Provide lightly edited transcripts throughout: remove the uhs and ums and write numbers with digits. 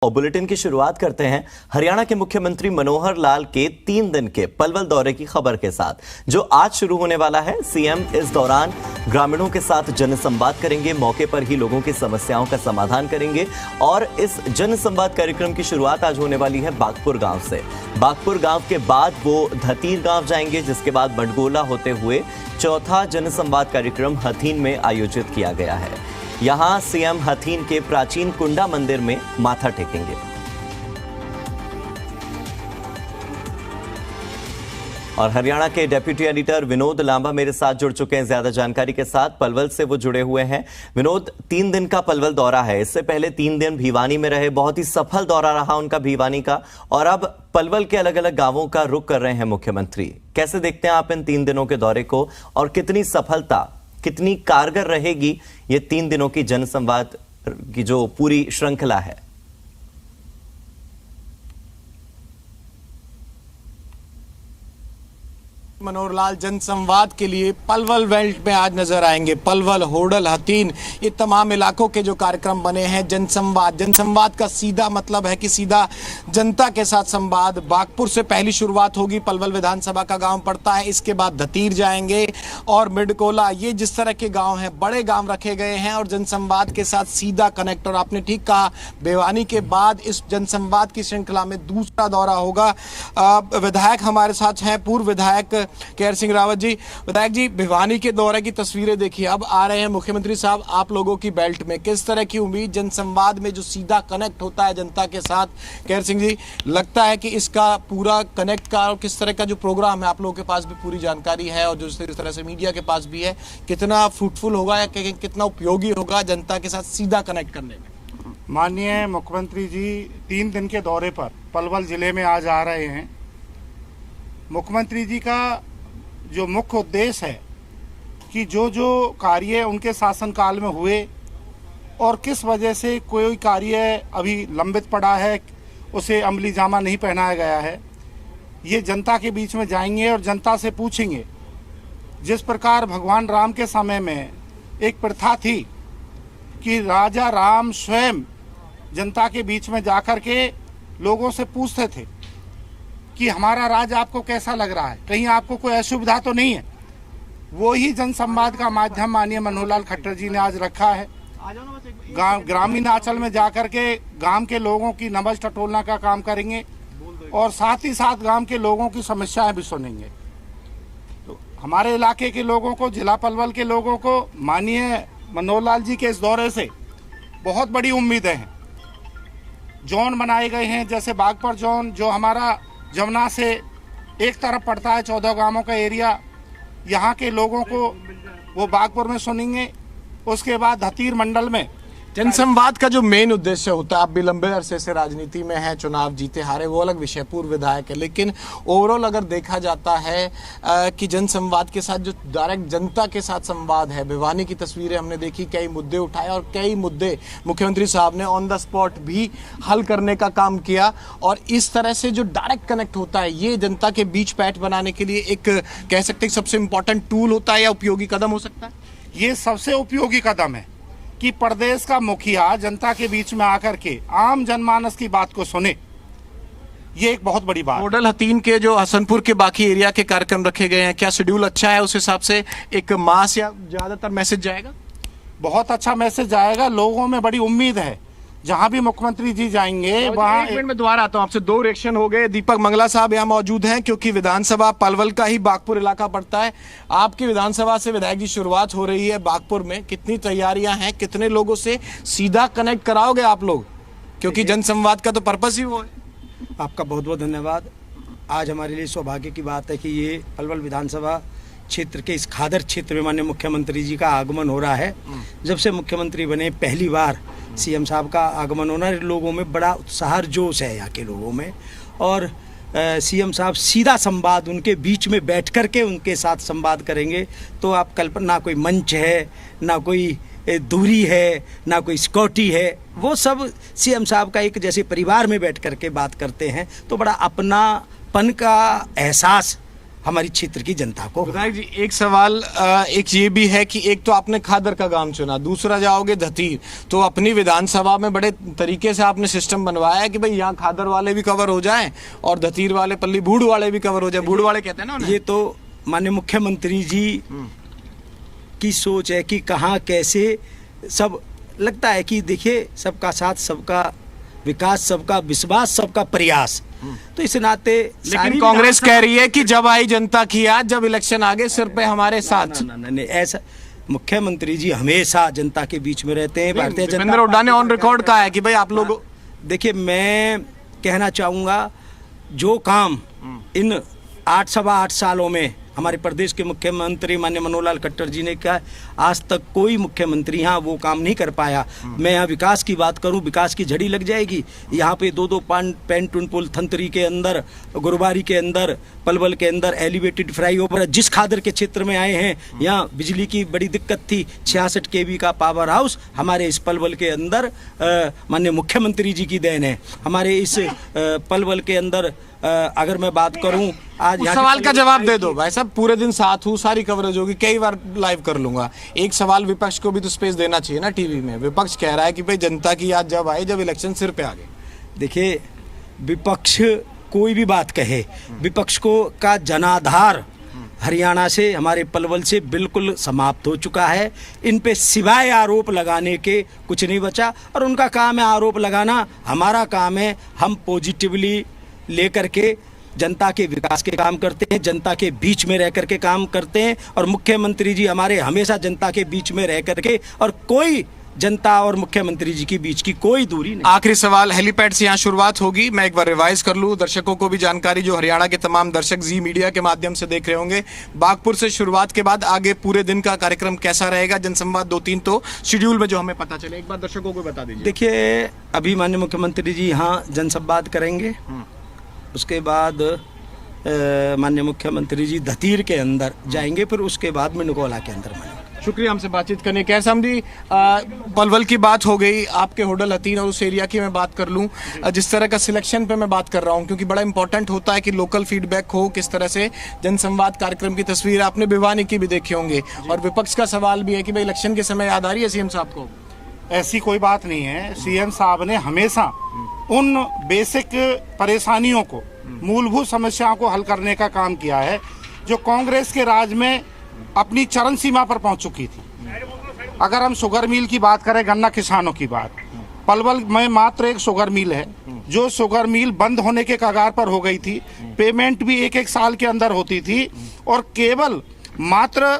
और बुलेटिन की शुरुआत करते हैं हरियाणा के मुख्यमंत्री मनोहर लाल के 3 दिन के पलवल दौरे की खबर के साथ, जो आज शुरू होने वाला है। सीएम इस दौरान ग्रामीणों के साथ जनसंवाद करेंगे, मौके पर ही लोगों की समस्याओं का समाधान करेंगे। और इस जनसंवाद कार्यक्रम की शुरुआत आज होने वाली है बागपुर गांव से। बागपुर गांव के बाद वो धतीर गांव जाएंगे, जिसके बाद बंडगोला होते हुए चौथा जनसंवाद कार्यक्रम हथीन में आयोजित किया गया है। यहां सीएम हथीन के प्राचीन कुंडा मंदिर में माथा टेकेंगे। और हरियाणा के डेप्यूटी एडिटर विनोद लांबा मेरे साथ जुड़ चुके हैं ज्यादा जानकारी के साथ। पलवल से वो जुड़े हुए हैं। विनोद, 3 दिन का पलवल दौरा है, इससे पहले 3 दिन भिवानी में रहे, बहुत ही सफल दौरा रहा उनका भिवानी का, और अब पलवल के अलग अलग गांवों का रुख कर रहे हैं मुख्यमंत्री। कैसे देखते हैं आप इन 3 दिनों के दौरे को, और कितनी सफलता, कितनी कारगर रहेगी ये 3 दिनों की जनसंवाद की जो पूरी श्रृंखला है? मनोहर लाल जनसंवाद के लिए पलवल बेल्ट में आज नजर आएंगे। पलवल, होडल, हथीन, ये तमाम इलाकों के जो कार्यक्रम बने हैं जनसंवाद का सीधा मतलब है कि सीधा जनता के साथ संवाद। बागपुर से पहली शुरुआत होगी, पलवल विधानसभा का गांव पड़ता है, इसके बाद धतीर जाएंगे और मिडकोला। ये जिस तरह के गांव हैं, बड़े गांव रखे गए हैं और जनसंवाद के साथ सीधा कनेक्ट। और आपने ठीक कहा, भिवानी के बाद इस जनसंवाद की श्रृंखला में दूसरा दौरा होगा। विधायक हमारे साथ हैं, पूर्व विधायक केआर सिंह रावत जी। विधायक जी, भिवानी के दौरे की तस्वीरें देखिए, अब आ रहे हैं मुख्यमंत्री साहब आप लोगों की बेल्ट में। किस तरह की उम्मीद जनसंवाद में जो सीधा कनेक्ट होता है जनता के साथ? केआर सिंह जी, लगता है कि इसका पूरा कनेक्ट का और किस तरह का जो प्रोग्राम है, आप लोगों के पास भी पूरी जानकारी है और जो इस तरह से मीडिया के पास भी है, कितना फ्रूटफुल होगा या कितना उपयोगी होगा जनता के साथ सीधा कनेक्ट करने में? माननीय मुख्यमंत्री जी 3 दिन के दौरे पर पलवल जिले में आज आ रहे हैं। मुख्यमंत्री जी का जो मुख्य उद्देश्य है कि जो जो कार्य उनके शासनकाल में हुए और किस वजह से कोई कार्य अभी लंबित पड़ा है, उसे अमली जामा नहीं पहनाया गया है, ये जनता के बीच में जाएंगे और जनता से पूछेंगे। जिस प्रकार भगवान राम के समय में एक प्रथा थी कि राजा राम स्वयं जनता के बीच में जाकर के लोगों से पूछते थे कि हमारा राज आपको कैसा लग रहा है, कहीं आपको कोई असुविधा तो नहीं है। वो ही जनसंवाद का माध्यम माननीय मनोहर लाल खट्टर जी ने आज रखा है। ग्रामीण अंचल में जाकर के गांव के लोगों की नबज टटोलना का काम करेंगे और साथ ही साथ गांव के लोगों की समस्याएं भी सुनेंगे। तो हमारे इलाके के लोगों को, जिला पलवल के लोगों को माननीय मनोहर लाल जी के इस दौरे से बहुत बड़ी उम्मीदें हैं। जोन बनाए गए हैं, जैसे बागपुर जोन जो हमारा जमुना से एक तरफ पड़ता है, 14 गांवों का एरिया, यहाँ के लोगों को वो बागपुर में सुनेंगे। उसके बाद धतीर मंडल में जनसंवाद का जो मेन उद्देश्य होता है, आप भी लंबे अरसे से राजनीति में हैं, चुनाव जीते हारे वो अलग विषय, पूर्व विधायक है, लेकिन ओवरऑल अगर देखा जाता है कि जनसंवाद के साथ जो डायरेक्ट जनता के साथ संवाद है, भिवानी की तस्वीरें हमने देखी, कई मुद्दे उठाए और कई मुद्दे मुख्यमंत्री साहब ने ऑन द स्पॉट भी हल करने का काम किया। और इस तरह से जो डायरेक्ट कनेक्ट होता है, ये जनता के बीच पैठ बनाने के लिए एक कह सकते हैं सबसे इंपॉर्टेंट टूल होता है या उपयोगी कदम हो सकता है? ये सबसे उपयोगी कदम है कि प्रदेश का मुखिया जनता के बीच में आकर के आम जनमानस की बात को सुने। ये एक बहुत बड़ी बात। होडल, हथीन के जो हसनपुर के बाकी एरिया के कार्यक्रम रखे गए हैं, क्या शेड्यूल अच्छा है? उस हिसाब से एक मास या ज्यादातर मैसेज जाएगा? बहुत अच्छा मैसेज जाएगा, लोगों में बड़ी उम्मीद है। जहां भी मुख्यमंत्री जी जाएंगे वहां। एक मिनट में दोबारा आता हूं आपसे। 2 रिएक्शन हो गए। दीपक मंगला साहब यहाँ मौजूद हैं क्योंकि विधानसभा पलवल का ही बागपुर इलाका पड़ता है। आपकी विधानसभा से विधायक जी शुरुआत हो रही है बागपुर में, कितनी तैयारियां हैं, कितने लोगों से सीधा कनेक्ट कराओगे आप लोग, क्योंकि जनसंवाद का तो पर्पस ही वो है? आपका बहुत बहुत धन्यवाद। आज हमारे लिए सौभाग्य की बात है कि ये पलवल विधानसभा क्षेत्र के इस खादर क्षेत्र में माननीय मुख्यमंत्री जी का आगमन हो रहा है। जब से मुख्यमंत्री बने पहली बार सीएम साहब का आगमन होना, लोगों में बड़ा उत्साह जोश है यहाँ के लोगों में। और सीएम साहब सीधा संवाद उनके बीच में बैठ कर के उनके साथ संवाद करेंगे। तो आप कल्पना, ना कोई मंच है, ना कोई दूरी है, ना कोई सिक्योरिटी है, वो सब सीएम साहब का एक जैसे परिवार में बैठ कर के बात करते हैं। तो बड़ा अपनापन का एहसास हमारी क्षेत्र की जनता को। विधायक जी, एक सवाल एक ये भी है कि एक तो आपने खादर का गांव चुना, दूसरा जाओगे धतीर, तो अपनी विधानसभा में बड़े तरीके से आपने सिस्टम बनवाया है कि भाई यहाँ खादर वाले भी कवर हो जाएं और धतीर वाले, पल्ली बूढ़ वाले भी कवर हो जाए। बूढ़ वाले कहते हैं ना उन्हें। ये तो माननीय मुख्यमंत्री जी की सोच है कि कहाँ कैसे सब लगता है कि देखिए, सबका साथ, सबका विकास, सबका विश्वास, सबका प्रयास। तो इस नाते लेकिन कांग्रेस कह रही है कि जब आई जनता की याद, जब इलेक्शन आ गए सिर पे हमारे साथ। नहीं, ऐसा मुख्यमंत्री जी हमेशा जनता के बीच में रहते हैं। भारतीय जनता दीपेंद्र हुड्डा ने ऑन रिकॉर्ड कहा है कि भाई आप लोग, देखिए, मैं कहना चाहूँगा जो काम इन 8 सालों में हमारे प्रदेश के मुख्यमंत्री माननीय मनोहर लाल खट्टर जी ने कहा, आज तक कोई मुख्यमंत्री यहाँ वो काम नहीं कर पाया। मैं यहाँ विकास की बात करूँ, विकास की झड़ी लग जाएगी। यहाँ पे 2-2 पैंटून पुल थंतरी के अंदर, गुरुबारी के अंदर, पलवल के अंदर एलिवेटेड फ्लाईओवर। जिस खादर के क्षेत्र में आए हैं, यहाँ बिजली की बड़ी दिक्कत थी। 66 kV का पावर हाउस हमारे इस पलवल के अंदर माननीय मुख्यमंत्री जी की देन है। हमारे इस पलवल के अंदर अगर मैं बात करूं, आज सवाल का जवाब दे दो भाई साहब, पूरे दिन साथ हूँ, सारी कवरेज होगी, कई बार लाइव कर लूंगा। एक सवाल विपक्ष को भी तो स्पेस देना चाहिए ना टीवी में। विपक्ष कह रहा है कि भाई जनता की याद जब आई, जब इलेक्शन सिर पे आ गए। देखिए, विपक्ष कोई भी बात कहे, विपक्ष को का जनाधार हरियाणा से, हमारे पलवल से बिल्कुल समाप्त हो चुका है। इन पे सिवाय आरोप लगाने के कुछ नहीं बचा, और उनका काम है आरोप लगाना, हमारा काम है हम पॉजिटिवली लेकर के जनता के विकास के काम करते हैं, जनता के बीच में रह करके काम करते हैं। और मुख्यमंत्री जी हमारे हमेशा जनता के बीच में रह करके, और कोई जनता और मुख्यमंत्री जी के बीच की कोई दूरी नहीं। आखिरी सवाल, हेलीपैड से यहाँ शुरुआत होगी। मैं एक बार रिवाइज कर लूँ, दर्शकों को भी जानकारी, जो हरियाणा के तमाम दर्शक जी मीडिया के माध्यम से देख रहे होंगे। बागपुर से शुरुआत के बाद आगे पूरे दिन का कार्यक्रम कैसा रहेगा, जनसंवाद 2-3 तो शेड्यूल में जो हमें पता चले, एक बार दर्शकों को बता दीजिए। देखिए, अभी माननीय मुख्यमंत्री जी यहाँ जनसंवाद करेंगे, उसके बाद माननीय मुख्यमंत्री जी धतीर के अंदर जाएंगे, फिर उसके बाद में निकोला के अंदर मानेंगे। शुक्रिया हमसे बातचीत करने के। कैसा जी, पलवल की बात हो गई, आपके होडल हतीन और उस एरिया की मैं बात कर लूं, जिस तरह का सिलेक्शन पे मैं बात कर रहा हूं, क्योंकि बड़ा इंपॉर्टेंट होता है कि लोकल फीडबैक हो, किस तरह से जनसंवाद कार्यक्रम की तस्वीर आपने भिवानी की भी देखी होंगे। और विपक्ष का सवाल भी है कि भाई इलेक्शन के समय याद आ रही है सीएम साहब को? ऐसी कोई बात नहीं है। सीएम साहब ने हमेशा उन बेसिक परेशानियों को, मूलभूत समस्याओं को हल करने का काम किया है जो कांग्रेस के राज में अपनी चरम सीमा पर पहुंच चुकी थी। अगर हम शुगर मिल की बात करें, गन्ना किसानों की बात, पलवल में मात्र एक शुगर मिल है, जो शुगर मिल बंद होने के कगार पर हो गई थी। पेमेंट भी 1-1 साल के अंदर होती थी, और केवल मात्र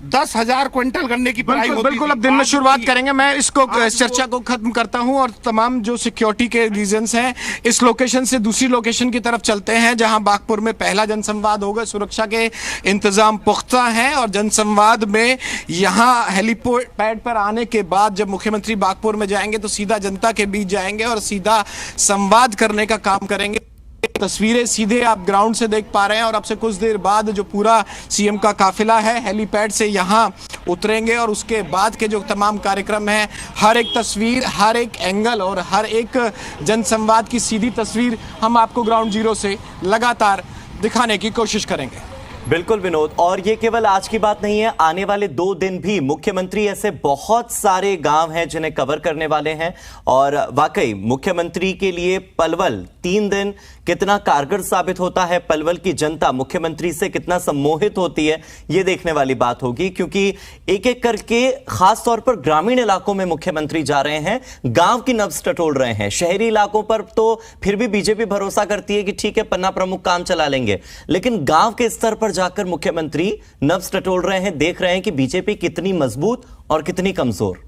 10,000 क्विंटल गन्ने की पिराई होती थी। बिल्कुल, अब दिन में शुरुआत करेंगे। मैं इसको चर्चा को खत्म करता हूं और तमाम जो सिक्योरिटी के रीजंस हैं, इस लोकेशन से दूसरी लोकेशन की तरफ चलते हैं, जहां बागपुर में पहला जनसंवाद होगा। सुरक्षा के इंतजाम पुख्ता हैं, और जनसंवाद में यहां हेलीपैड पर आने के बाद जब मुख्यमंत्री बागपुर में जाएंगे तो सीधा जनता के बीच जाएंगे और सीधा संवाद करने का काम करेंगे। तस्वीरें सीधे आप ग्राउंड से देख पा रहे हैं, और अब से कुछ देर बाद जो पूरा सीएम का काफिला है हेलीपैड से यहां उतरेंगे, और उसके बाद के जो तमाम कार्यक्रम हैं, हर एक तस्वीर, हर एक एंगल और हर एक जनसंवाद की सीधी तस्वीर हम आपको ग्राउंड जीरो से लगातार दिखाने की कोशिश करेंगे। बिल्कुल विनोद, और ये केवल आज की बात नहीं है, आने वाले 2 दिन भी मुख्यमंत्री ऐसे बहुत सारे गांव हैं जिन्हें कवर करने वाले हैं। और वाकई मुख्यमंत्री के लिए पलवल 3 दिन कितना कारगर साबित होता है, पलवल की जनता मुख्यमंत्री से कितना सम्मोहित होती है, ये देखने वाली बात होगी। क्योंकि एक एक करके खास तौर पर ग्रामीण इलाकों में मुख्यमंत्री जा रहे हैं, गांव की नब्ज टटोल रहे हैं। शहरी इलाकों पर तो फिर भी बीजेपी भरोसा करती है कि ठीक है, पन्ना प्रमुख काम चला लेंगे, लेकिन गांव के स्तर पर जाकर मुख्यमंत्री नब्ज टटोल रहे हैं, देख रहे हैं कि बीजेपी कितनी मजबूत और कितनी कमजोर।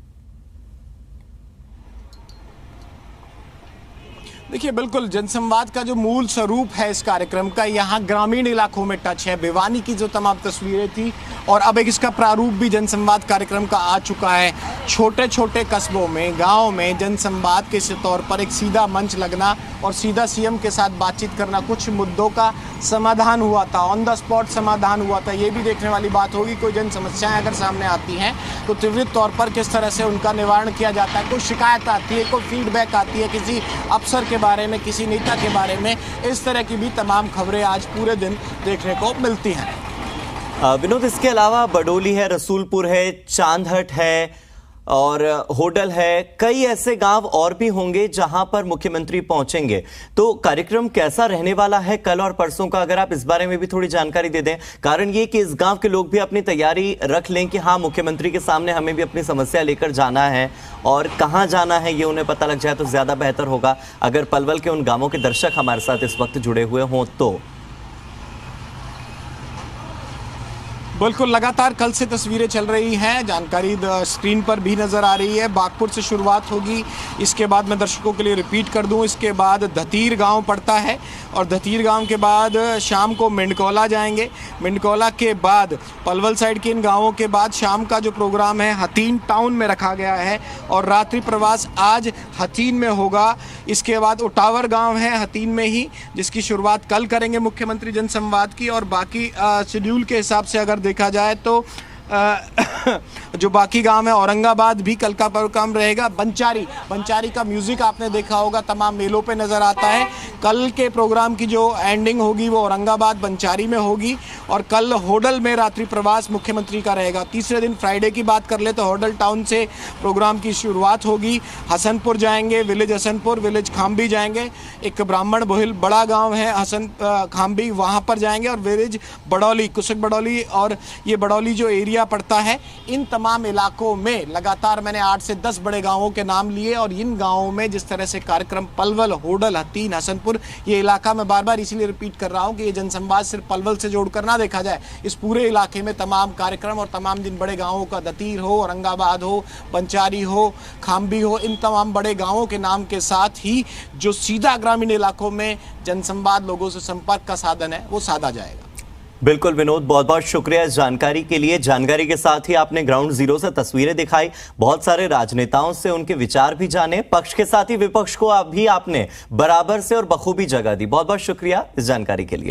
देखिए, बिल्कुल जनसंवाद का जो मूल स्वरूप है इस कार्यक्रम का, यहाँ ग्रामीण इलाकों में टच है। भिवानी की जो तमाम तस्वीरें थी और अब एक इसका प्रारूप भी जनसंवाद कार्यक्रम का आ चुका है। छोटे छोटे कस्बों में, गाँव में जनसंवाद के तौर पर एक सीधा मंच लगना और सीधा सीएम के साथ बातचीत करना, कुछ मुद्दों का समाधान हुआ था, ऑन द स्पॉट समाधान हुआ था। ये भी देखने वाली बात होगी, कोई जन समस्याएं अगर सामने आती हैं तो त्वरित तौर पर किस तरह से उनका निवारण किया जाता है। कोई शिकायत आती है, कोई फीडबैक आती है किसी अफसर के बारे में, किसी नेता के बारे में, इस तरह की भी तमाम खबरें आज पूरे दिन देखने को मिलती हैं। विनोद, इसके अलावा बडोली है, रसूलपुर है, चांदहट है और होडल है, कई ऐसे गांव और भी होंगे जहां पर मुख्यमंत्री पहुंचेंगे। तो कार्यक्रम कैसा रहने वाला है कल और परसों का, अगर आप इस बारे में भी थोड़ी जानकारी दे दें। कारण ये कि इस गांव के लोग भी अपनी तैयारी रख लें कि हाँ, मुख्यमंत्री के सामने हमें भी अपनी समस्या लेकर जाना है और कहां जाना है ये उन्हें पता लग जाए तो ज्यादा बेहतर होगा। अगर पलवल के उन गांवों के दर्शक हमारे साथ इस वक्त जुड़े हुए हों तो बिल्कुल, लगातार कल से तस्वीरें चल रही हैं, जानकारी स्क्रीन पर भी नज़र आ रही है। बागपुर से शुरुआत होगी, इसके बाद मैं दर्शकों के लिए रिपीट कर दूं, इसके बाद धतीर गांव पड़ता है और धतीर गांव के बाद शाम को मिंडकौला जाएंगे। मिंडकौला के बाद पलवल साइड के इन गांवों के बाद शाम का जो प्रोग्राम है हथीन टाउन में रखा गया है और रात्रि प्रवास आज हथीन में होगा। इसके बाद उटावर गाँव है हथीन में ही, जिसकी शुरुआत कल करेंगे मुख्यमंत्री जनसंवाद की, और बाकी शेड्यूल के हिसाब से अगर देखा जाए तो जो बाकी गांव है औरंगाबाद भी कल का प्रोग्राम रहेगा। बंचारी का म्यूजिक आपने देखा होगा, तमाम मेलों पे नज़र आता है। कल के प्रोग्राम की जो एंडिंग होगी वो औरंगाबाद बंचारी में होगी और कल होडल में रात्रि प्रवास मुख्यमंत्री का रहेगा। तीसरे दिन फ्राइडे की बात कर ले तो होडल टाउन से प्रोग्राम की शुरुआत होगी। हसनपुर जाएंगे, विलेज हसनपुर, विलेज खाम्बी जाएंगे, एक ब्राह्मण बोहिल बड़ा गाँव है हसन खाम्बी, वहाँ पर जाएंगे, और विलेज बडौली, कुशक बडौली और ये बडौली जो एरिया पड़ता है, इन तमाम इलाकों में लगातार मैंने 8 से 10 बड़े गांवों के नाम लिए और इन गांवों में जिस तरह से कार्यक्रम पलवल, होडल, हथीन, हसनपुर, ये इलाका मैं बार बार इसीलिए रिपीट कर रहा हूं कि ये जनसंवाद सिर्फ पलवल से जोड़कर ना देखा जाए। इस पूरे इलाके में तमाम कार्यक्रम और तमाम जिन बड़े गांवों का, दतीर हो, औरंगाबाद हो, पंचारी हो, खाम्बी हो, इन तमाम बड़े गांवों के नाम के साथ ही जो सीधा ग्रामीण इलाकों में जनसंवाद, लोगों से संपर्क का साधन है, वो साधा जाएगा। बिल्कुल विनोद, बहुत बहुत शुक्रिया इस जानकारी के लिए। जानकारी के साथ ही आपने ग्राउंड जीरो से तस्वीरें दिखाई, बहुत सारे राजनेताओं से उनके विचार भी जाने, पक्ष के साथ ही विपक्ष को भी आपने बराबर से और बखूबी जगह दी। बहुत बहुत शुक्रिया इस जानकारी के लिए।